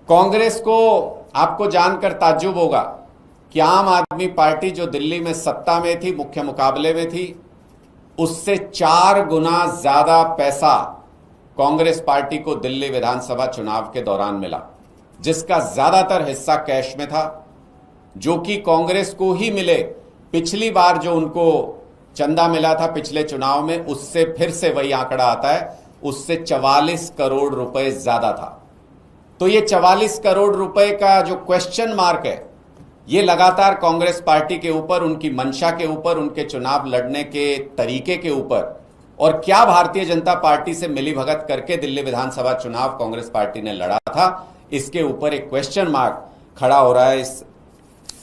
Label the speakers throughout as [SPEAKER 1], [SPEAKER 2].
[SPEAKER 1] कांग्रेस को आपको जानकर ताज्जुब होगा कि आम आदमी पार्टी जो दिल्ली में सत्ता में थी, मुख्य मुकाबले में थी, उससे 4 गुना ज्यादा पैसा कांग्रेस पार्टी को दिल्ली विधानसभा चुनाव के दौरान मिला, जिसका ज्यादातर हिस्सा कैश में था, जो कि कांग्रेस को ही मिले। पिछली बार जो उनको चंदा मिला था पिछले चुनाव में, उससे फिर से वही आंकड़ा आता है, उससे 44 करोड़ रुपए ज्यादा था। तो ये 44 करोड़ रुपए का जो क्वेश्चन मार्क है, ये लगातार कांग्रेस पार्टी के ऊपर, उनकी मंशा के ऊपर, उनके चुनाव लड़ने के तरीके के ऊपर, और क्या भारतीय जनता पार्टी से मिलीभगत करके दिल्ली विधानसभा चुनाव कांग्रेस पार्टी ने लड़ा था, इसके ऊपर एक क्वेश्चन मार्क खड़ा हो रहा है इस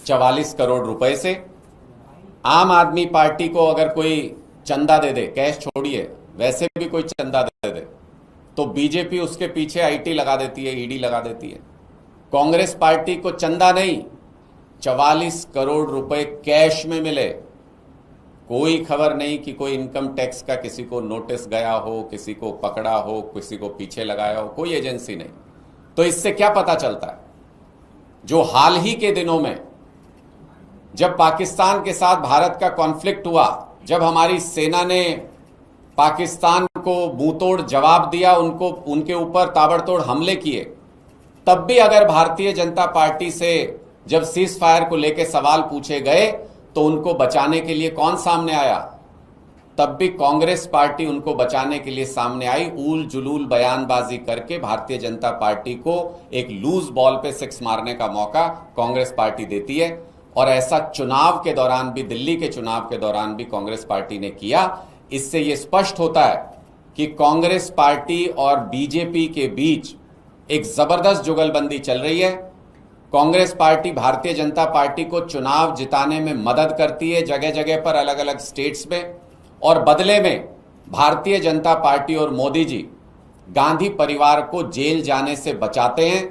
[SPEAKER 1] 44 करोड़ रुपए से। आम आदमी पार्टी को अगर कोई चंदा दे दे, कैश छोड़िए, वैसे भी कोई चंदा दे दे, तो बीजेपी उसके पीछे आईटी लगा देती है, ईडी लगा देती है। कांग्रेस पार्टी को चंदा नहीं, 44 करोड़ रुपए कैश में मिले। कोई खबर नहीं कि कोई इनकम टैक्स का किसी को नोटिस गया हो, किसी को पकड़ा हो, किसी को पीछे लगाया हो, कोई एजेंसी नहीं। तो इससे क्या पता चलता है, जो हाल ही के दिनों में जब पाकिस्तान के साथ भारत का कॉन्फ्लिक्ट हुआ, जब हमारी सेना ने पाकिस्तान को मुंहतोड़ जवाब दिया, उनके ऊपर ताबड़तोड़ हमले किए, तब भी अगर भारतीय जनता पार्टी से जब सीज फायर को लेकर सवाल पूछे गए तो उनको बचाने के लिए कौन सामने आया? तब भी कांग्रेस पार्टी उनको बचाने के लिए सामने आई। ऊल जुलूल बयानबाजी करके भारतीय जनता पार्टी को एक लूज बॉल पे 6 मारने का मौका कांग्रेस पार्टी देती है, और ऐसा चुनाव के दौरान भी, दिल्ली के चुनाव के दौरान भी कांग्रेस पार्टी ने किया। इससे यह स्पष्ट होता है कि कांग्रेस पार्टी और बीजेपी के बीच एक जबरदस्त जुगलबंदी चल रही है। कांग्रेस पार्टी भारतीय जनता पार्टी को चुनाव जिताने में मदद करती है जगह जगह पर, अलग अलग स्टेट्स में, और बदले में भारतीय जनता पार्टी और मोदी जी गांधी परिवार को जेल जाने से बचाते हैं।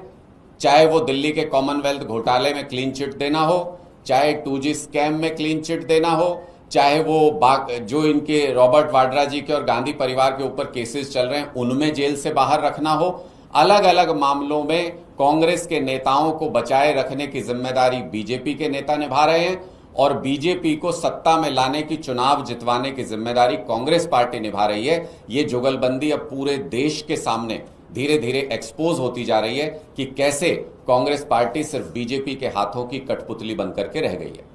[SPEAKER 1] चाहे वो दिल्ली के कॉमनवेल्थ घोटाले में क्लीन चिट देना हो, चाहे 2G स्कैम में क्लीन चिट देना हो, चाहे वो जो इनके रॉबर्ट वाड्रा जी के और गांधी परिवार के ऊपर केसेस चल रहे हैं उनमें जेल से बाहर रखना हो। अलग अलग मामलों में कांग्रेस के नेताओं को बचाए रखने की जिम्मेदारी बीजेपी के नेता निभा रहे हैं, और बीजेपी को सत्ता में लाने की, चुनाव जितवाने की जिम्मेदारी कांग्रेस पार्टी निभा रही है। ये जुगलबंदी अब पूरे देश के सामने धीरे धीरे एक्सपोज होती जा रही है कि कैसे कांग्रेस पार्टी सिर्फ बीजेपी के हाथों की कठपुतली बनकर के रह गई है।